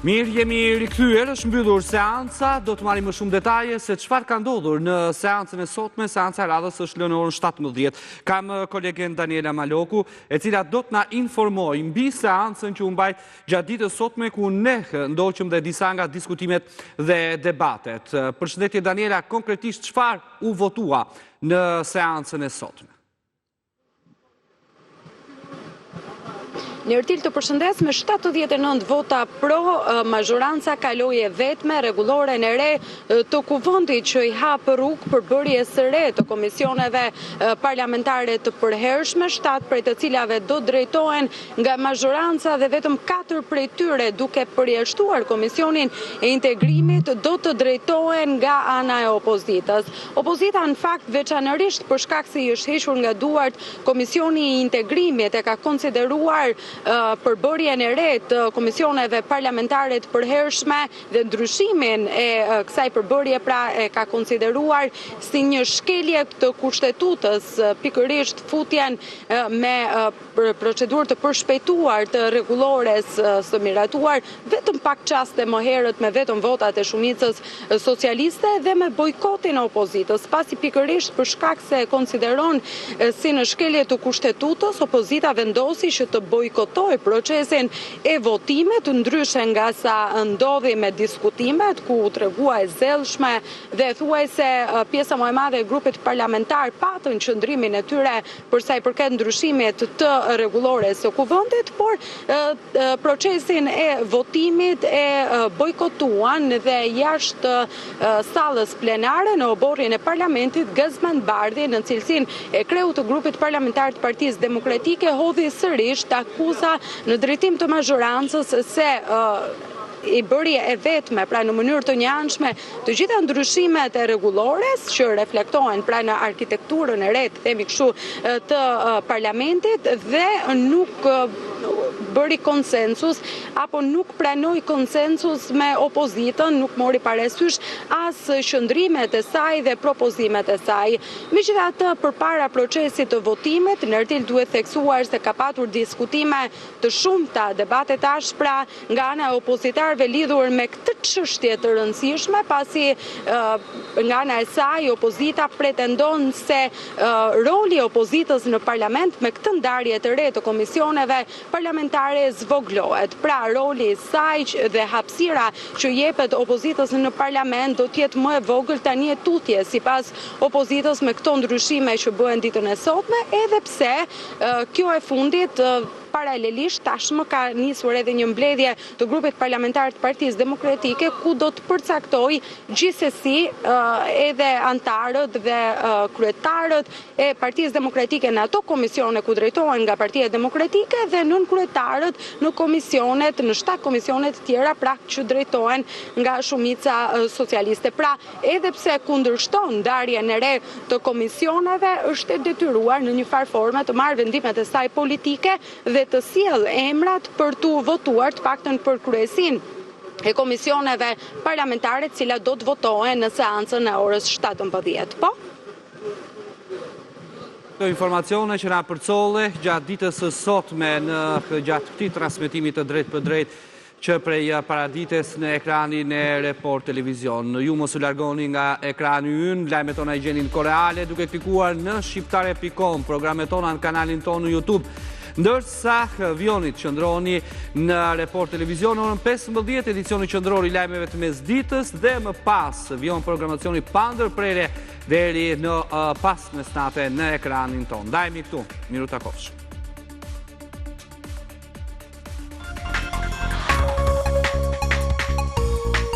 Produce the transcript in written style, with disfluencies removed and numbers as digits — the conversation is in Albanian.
Mirë, jemi rikthyer, është mbyllur seanca, do të marrim më shumë detaje se çfarë ka ndodhur në seancën e sotme. Seanca e radhës është lënë orën 17. Kam kolegen Daniela Maloku, e cila do të na informojë mbi seancën që u mbajt gjatë ditës sotme, ku ne ndoqëm dhe disa nga diskutimet dhe debatet. Përshëndetje Daniela, konkretisht çfarë u votua në seancën e sotme? Një rtil të përshëndes me 79 vota pro, mazhoranca kaloi e vetme rregulloren e re të kuvendit që i hap rrugë për bërjes së re të komisioneve parlamentare të përhershme, 7 prej të cilave do drejtohen nga mazhoranca dhe vetëm 4 prej tyre, duke përjashtuar komisionin e integrimit, do të drejtohen nga ana e opozitës. Opozita në fakt veçanërisht për shkak se i është hequr nga duart komisioni i integrimit e ka konsideruar përbërjen e re të komisioneve parlamentare të përhershme dhe ndryshimin e kësaj përbërje pra e ka konsideruar si një shkelje të kushtetutës, pikërisht futjen me procedurë të përshpejtuar të rregullores së miratuar vetëm pak çaste më herët me vetëm votat e shumicës socialiste dhe me bojkotin e opozitës, pasi pikërisht për shkak se konsideron si në shkelje të kushtetutës, opozita vendosi që të bojkotoj procesin e votimit, ndryshe nga sa ndodhi me diskutimet, ku u tregua e zellshme dhe thuajse pjesa më e madhe e grupit parlamentar patën qëndrimin e tyre për sa i përket ndryshimit të rregullores së kuvendit, por procesin e votimit e bojkotuan dhe jashtë sallës plenare në oborrin e parlamentit Gëzman Bardhi, në cilësinë e kreut të grupit parlamentar të Partisë Demokratike, hodhi sërish të akuza në drejtim të mazhorancës se i bërje e vetme, pra në mënyrë të njëanshme, të gjitha ndryshimet e rregullores që reflektohen pra në arkitekturën e re, themi kështu, të parlamentit dhe nuk bëri konsensus apo nuk pranoi konsensus me opozitën, nuk mori parasysh as qëndrimet e saj dhe propozimet e saj. Megjithatë, përpara procesit të votimit, në rtil duhet theksuar se ka patur diskutime të shumta, debate të ashpra nga ana e opozitarëve lidhur me këtë çështje të rëndësishme, pasi nga ana e saj opozita pretendon se roli i opozitës në parlament me këtë ndarje të re të komisioneve parlamentare zvoglohet. Pra roli i saj dhe hapësira që jepet opozitës në parlament do të jetë më e vogël, tani e tutje sipas opozitës me këto ndryshime që bëhen ditën e sotme, edhe pse kjo e fundit paralelisht tashmë ka nisur edhe një mbledhje të grupit parlamentar të Partisë Demokratike, ku do të përcaktoj gjithsesi edhe antarët dhe kryetarët e Partisë Demokratike në ato komisione ku drejtohen nga Partia Demokratike dhe nën kryetarët në komisionet, në 7 komisionet tjera pra që drejtohen nga shumica socialiste. Pra, edhe pse kundërshton ndarjen e re të komisioneve, është e detyruar në një farë forme të marrë vendimet e saj politike dhe të sjell emrat për të votuar të paktën për kryesinë e komisioneve parlamentare, të cilat do të votohen në seancën e orës 17. Po? Këto informacione që na përcolle gjatë ditës së sotme gjatë këtij transmetimi të drejtë për drejtë që prej paradites në ekranin e Report Televizion. Ju mos u largoni nga ekrani ynë, lajmet tona i gjeni në kohë reale duke klikuar në shqiptare.com, programet tona në kanalin tonë në YouTube. Ndërsa vionit qëndroni në Report Televizion orën 15, edicioni qëndrori lajmeve të mesditës dhe më pas vion programacioni pa ndërprerje deri në pas mesnate në ekranin tonë. Dajmi këtu, miru takofsh.